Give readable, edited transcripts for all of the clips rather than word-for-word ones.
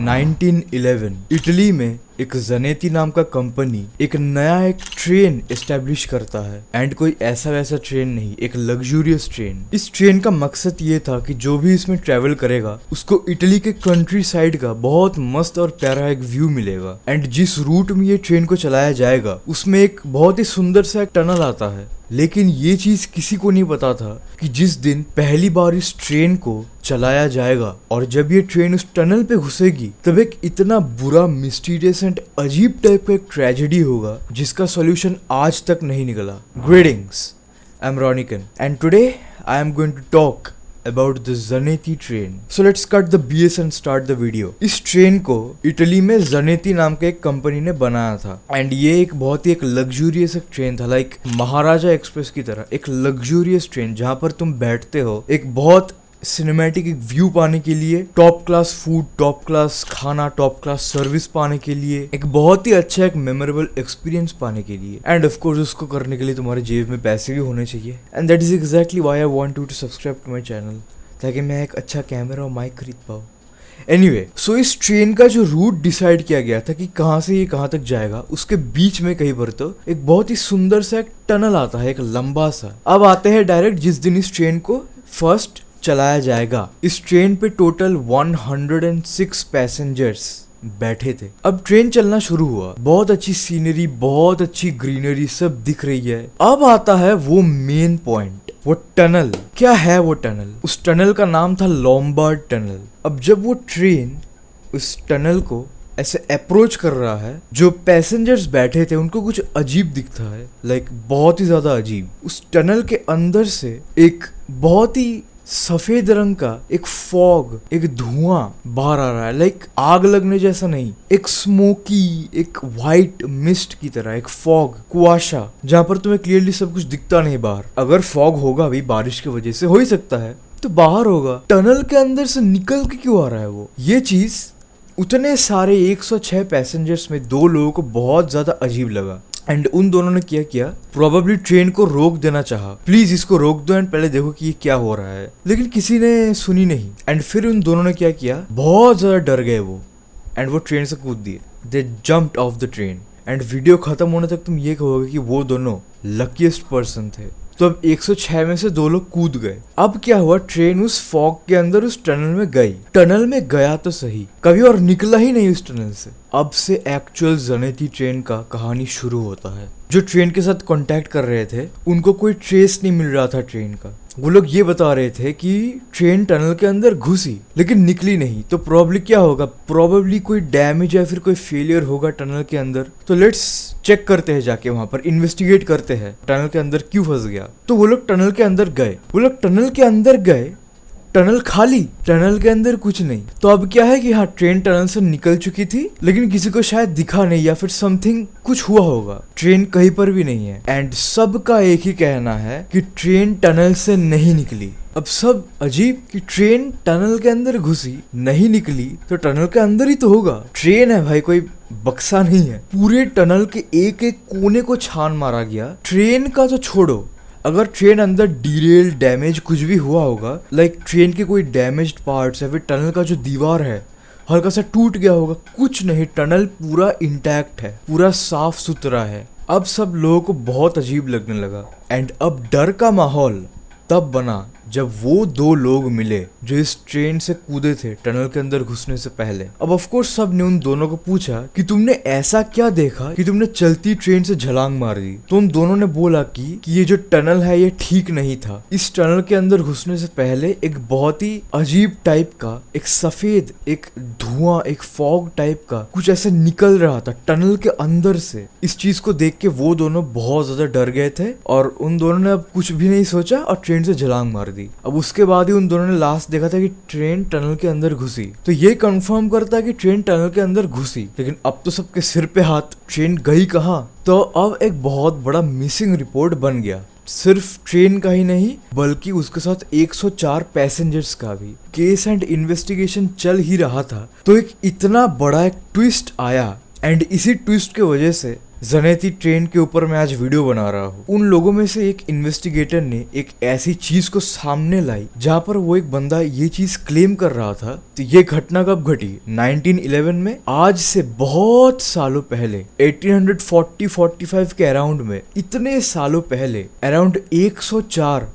1911 Italy में एक जनेती नाम का कंपनी एक नया ट्रेन एस्टेब्लिश करता है। एंड कोई ऐसा वैसा ट्रेन नहीं, एक लग्जूरियस ट्रेन। इस ट्रेन का मकसद ये था कि जो भी इसमें ट्रेवल करेगा उसको इटली के कंट्री साइड का बहुत मस्त और प्यारा एक व्यू मिलेगा। एंड जिस रूट में ये ट्रेन को चलाया जाएगा उसमें एक बहुत ही सुंदर सा एक टनल आता है। लेकिन ये चीज किसी को नहीं पता था कि जिस दिन पहली बार इस ट्रेन को चलाया जाएगा और जब ये ट्रेन उस टनल पे घुसेगी तब एक इतना बुरा, मिस्टीरियस एंड अजीब टाइप का एक ट्रेजेडी होगा जिसका सॉल्यूशन आज तक नहीं निकला। Greetings, I am Ronikan and today I am going to talk about the Zanetti train. So let's cut the BS and start the video. इस ट्रेन को इटली में जनेती नाम के एक कंपनी ने बनाया था। एंड ये एक बहुत ही एक लग्जूरियस एक ट्रेन था, लाइक महाराजा एक्सप्रेस की तरह एक लग्जूरियस ट्रेन जहाँ पर तुम बैठते हो एक बहुत सिनेमैटिक एक व्यू पाने के लिए, top class food, top class खाना, टॉप क्लास सर्विस पाने के लिए, एक बहुत ही अच्छा एक मेमोरेबल एक्सपीरियंस पाने के लिए। एंड ऑफ कोर्स उसको करने के लिए तुम्हारे जेब में पैसे भी होने चाहिए। And that is exactly why I want you to subscribe to my channel, ताकि मैं एक अच्छा कैमरा और माइक खरीद पाऊँ। एनीवे, सो इस ट्रेन का जो रूट डिसाइड किया गया था कि कहाँ से ये कहाँ तक जाएगा, उसके बीच में कहीं पर तो एक बहुत ही सुंदर सा एक टनल आता है, एक लंबा सा। अब आते हैं डायरेक्ट जिस दिन इस ट्रेन को फर्स्ट चलाया जाएगा। इस ट्रेन पे टोटल 106 पैसेंजर्स बैठे थे। अब ट्रेन चलना शुरू हुआ, बहुत अच्छी सीनरी, बहुत अच्छी ग्रीनरी सब दिख रही है। अब आता है वो मेन पॉइंट, वो टनल। क्या है वो टनल? उस टनल का नाम था लोम्बार्ड टनल। अब जब वो ट्रेन उस टनल को ऐसे अप्रोच कर रहा है, जो पैसेंजर्स बैठे थे उनको कुछ अजीब दिखता है, लाइक बहुत ही ज्यादा अजीब। उस टनल के अंदर से एक बहुत ही सफेद रंग का एक फॉग, एक धुआं बाहर आ रहा है, लाइक आग लगने जैसा नहीं, एक स्मोकी, एक व्हाइट मिस्ट की तरह, एक फॉग, कुआशा, जहां पर तुम्हें क्लियरली सब कुछ दिखता नहीं बाहर। अगर फॉग होगा भी बारिश की वजह से हो ही सकता है तो बाहर होगा, टनल के अंदर से निकल के क्यों आ रहा है वो? ये चीज उतने सारे 106 पैसेंजर्स में 2 लोगों को बहुत ज्यादा अजीब लगा। एंड उन दोनों ने क्या किया, प्रोबेबली ट्रेन को रोक देना चाहा, प्लीज इसको रोक दो एंड पहले देखो कि ये क्या हो रहा है। लेकिन किसी ने सुनी नहीं। एंड फिर उन दोनों ने क्या किया, बहुत ज्यादा डर गए वो एंड वो ट्रेन से कूद दिए। They jumped off the train. And video खत्म होने तक तुम ये कहोगे कि वो दोनों लकीएस्ट पर्सन थे। तो अब 106 में से 2 लोग कूद गए। अब क्या हुआ, ट्रेन उस फॉग के अंदर उस टनल में गई। टनल में गया तो सही, कभी और निकला ही नहीं उस टनल से। अब से एक्चुअल जनेती ट्रेन का कहानी शुरू होता है। जो ट्रेन के साथ कांटेक्ट कर रहे थे उनको कोई ट्रेस नहीं मिल रहा था ट्रेन का। वो लोग ये बता रहे थे कि ट्रेन टनल के अंदर घुसी लेकिन निकली नहीं, तो प्रोबेबली क्या होगा, प्रोबेबली कोई डैमेज या फिर कोई फेलियर होगा टनल के अंदर। तो लेट्स चेक करते हैं, जाके वहां पर इन्वेस्टिगेट करते हैं टनल के अंदर क्यों फंस गया। तो वो लोग टनल के अंदर गए। वो लोग टनल के अंदर गए, टनल खाली, टनल के अंदर कुछ नहीं। तो अब क्या है कि हाँ, ट्रेन टनल से निकल चुकी थी लेकिन किसी को शायद दिखा नहीं या फिर समथिंग कुछ हुआ होगा। ट्रेन कहीं पर भी नहीं है। एंड सबका एक ही कहना है कि ट्रेन टनल से नहीं निकली। अब सब अजीब कि ट्रेन टनल के अंदर घुसी, नहीं निकली तो टनल के अंदर ही तो होगा। ट्रेन है भाई, कोई बक्सा नहीं है। पूरे टनल के एक एक कोने को छान मारा गया। ट्रेन का तो छोड़ो, अगर ट्रेन अंदर डीरेल, डैमेज कुछ भी हुआ होगा, लाइक ट्रेन के कोई डैमेज्ड पार्ट्स या फिर टनल का जो दीवार है हल्का सा टूट गया होगा, कुछ नहीं, टनल पूरा इंटैक्ट है, पूरा साफ सुथरा है। अब सब लोगों को बहुत अजीब लगने लगा। एंड अब डर का माहौल तब बना जब वो 2 लोग मिले जो इस ट्रेन से कूदे थे टनल के अंदर घुसने से पहले। अब ऑफ कोर्स सब ने उन दोनों को पूछा कि तुमने ऐसा क्या देखा कि तुमने चलती ट्रेन से छलांग मार दी। तो उन दोनों ने बोला कि ये जो टनल है ये ठीक नहीं था। इस टनल के अंदर घुसने से पहले एक बहुत ही अजीब टाइप का एक सफेद, एक धुआं, एक फॉग टाइप का कुछ ऐसे निकल रहा था टनल के अंदर से। इस चीज को देख के वो दोनों बहुत ज्यादा डर गए थे और उन दोनों ने अब कुछ भी नहीं सोचा और ट्रेन से छलांग मार दी। अब उसके बाद ही उन दोनों ने लास्ट देखा था कि ट्रेन टनल के अंदर घुसी। तो ये कंफर्म करता है कि ट्रेन टनल के अंदर घुसी। लेकिन अब तो सबके सिर पे हाथ, ट्रेन गई कहाँ? तो अब एक बहुत बड़ा मिसिंग रिपोर्ट बन गया। सिर्फ ट्रेन का ही नहीं बल्कि उसके साथ 104 पैसेंजर्स का भी। केस एंड इन्वेस्टिगेशन चल ही रहा था तो एक इतना बड़ा एक ट्विस्ट आया। एंड इसी ट्विस्ट के वजह से जनेती ट्रेन के ऊपर मैं आज वीडियो बना रहा हूँ। उन लोगों में से एक इन्वेस्टिगेटर ने एक ऐसी चीज को सामने लाई जहाँ पर वो एक बंदा ये चीज क्लेम कर रहा था। तो ये घटना कब घटी? 1911 में, आज से बहुत सालों पहले, 1840-45 के अराउंड में। इतने सालों पहले अराउंड 104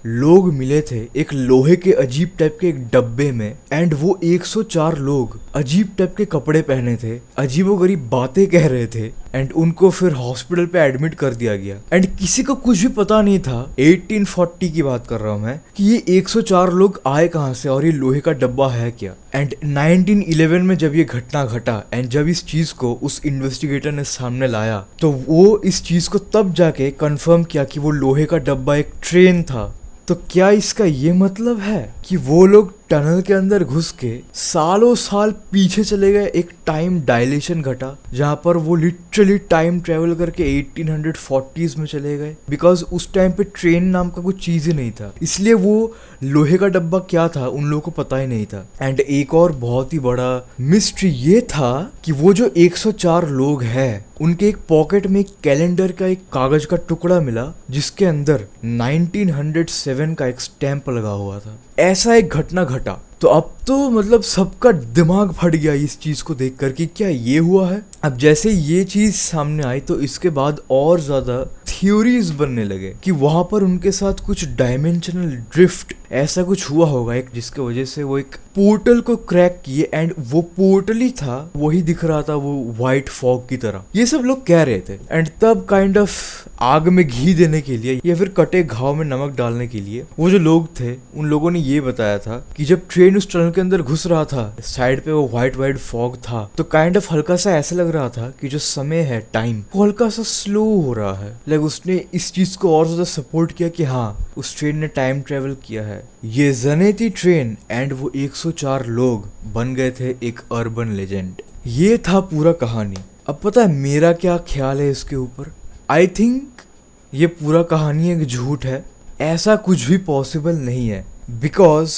लोग मिले थे एक लोहे के अजीब टाइप के एक डब्बे में, एंड वो 104 लोग अजीब टाइप के कपड़े पहने थे, अजीबोगरीब बातें कह रहे थे, एंड उनको फिर हॉस्पिटल पे एडमिट कर दिया गया। एंड किसी को कुछ भी पता नहीं था, 1840 की बात कर रहा हूँ मैं, कि ये 104 लोग आए कहाँ से और ये लोहे का डब्बा है क्या। एंड 1911 में जब ये घटना घटा एंड जब इस चीज को उस इन्वेस्टिगेटर ने सामने लाया, तो वो इस चीज को तब जाके कंफर्म किया कि वो लोहे का डब्बा एक ट्रेन था। तो क्या इसका ये मतलब है कि वो लोग टनल के अंदर घुस के सालों साल पीछे चले गए? एक टाइम डायलेशन घटा जहाँ पर वो लिटरली टाइम ट्रेवल करके 1840s में चले गए, बिकॉज उस टाइम पे ट्रेन नाम का कुछ चीज ही नहीं था, इसलिए वो लोहे का डब्बा क्या था उन लोगों को पता ही नहीं था। एंड एक और बहुत ही बड़ा मिस्ट्री ये था कि वो जो 104 लोग हैं उनके एक पॉकेट में एक कैलेंडर का एक कागज का टुकड़ा मिला जिसके अंदर 1907 का एक स्टैंप लगा हुआ था। ऐसा एक घटना घटा। तो अब तो मतलब सबका दिमाग फट गया इस चीज को देखकर कि क्या ये हुआ है। अब जैसे ये चीज सामने आई तो इसके बाद और ज्यादा थ्योरीज बनने लगे कि वहां पर उनके साथ कुछ डायमेंशनल ड्रिफ्ट ऐसा कुछ हुआ होगा एक, जिसके वजह से वो एक पोर्टल को क्रैक किए, एंड वो पोर्टल ही था, वही दिख रहा था वो व्हाइट फॉग की तरह। ये सब लोग कह रहे थे। एंड तब काइंड ऑफ आग में घी देने के लिए या फिर कटे घाव में नमक डालने के लिए वो जो लोग थे उन लोगों ने ये बताया था कि जब ट्रेन उस टनल के अंदर घुस रहा था, साइड पे वो व्हाइट फॉग था, तो काइंड ऑफ हल्का सा ऐसा लग रहा था कि जो समय है, टाइम, वो हल्का सा स्लो हो रहा है। लाइक उसने इस चीज को और ज्यादा सपोर्ट किया कि हाँ उस ट्रेन ने टाइम ट्रेवल किया है। ये जनेती ट्रेन एंड वो 104 लोग बन गए थे एक अर्बन लेजेंड। ये था पूरा कहानी। अब पता है मेरा क्या ख्याल है इसके ऊपर? आई थिंक ये पूरा कहानी एक झूठ है। ऐसा कुछ भी पॉसिबल नहीं है, बिकॉज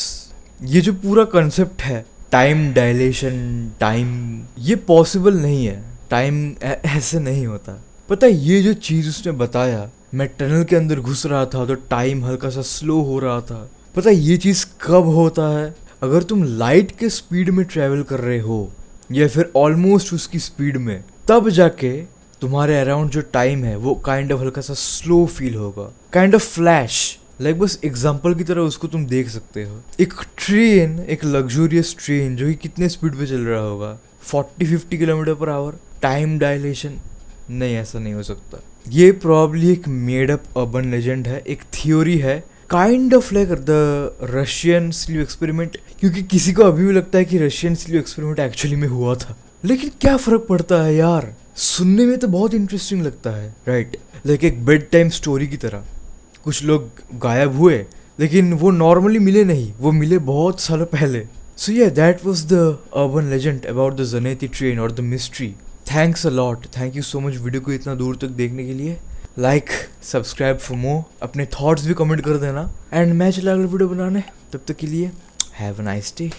ये जो पूरा कंसेप्ट है टाइम डायलेशन, टाइम, ये पॉसिबल नहीं है। टाइम ऐसे नहीं होता। पता है ये जो चीज उसने बताया, मैं टनल के अंदर घुस रहा था तो टाइम हल्का सा स्लो हो रहा था, पता है ये चीज कब होता है? अगर तुम लाइट के स्पीड में ट्रेवल कर रहे हो या फिर ऑलमोस्ट उसकी स्पीड में, तब जाके तुम्हारे अराउंड जो टाइम है वो काइंड ऑफ हल्का सा स्लो फील होगा, काइंड ऑफ फ्लैश। लाइक बस एग्जांपल की तरह उसको तुम देख सकते हो। एक ट्रेन, एक लग्जूरियस ट्रेन जो कि कितने स्पीड पे चल रहा होगा, 40-50 kilometre per hour, time dilation, नहीं ऐसा नहीं हो सकता। ये प्रॉब्ली एक मेड अप अर्बन लेजेंड है, एक थ्योरी है, kind of like the Russian sleeve experiment, क्योंकि किसी को अभी भी लगता है कि रशियन स्लीव एक्सपेरिमेंट एक्चुअली में हुआ था। लेकिन क्या फर्क पड़ता है यार, सुनने में तो बहुत इंटरेस्टिंग लगता है, राइट? लाइक एक बेड टाइम स्टोरी की तरह। कुछ लोग गायब हुए लेकिन वो नॉर्मली मिले नहीं, वो मिले बहुत सालों पहले। सो yeah, that was the urban legend about the Zaneti train or the mystery. Thanks a lot. Thank you so much video को इतना दूर तक देखने के लिए। लाइक, सब्सक्राइब फॉर मोर, अपने थॉट्स भी कमेंट कर देना, एंड मैं चला अगला वीडियो बनाने। तब तक के लिए हैव अ नाइस डे।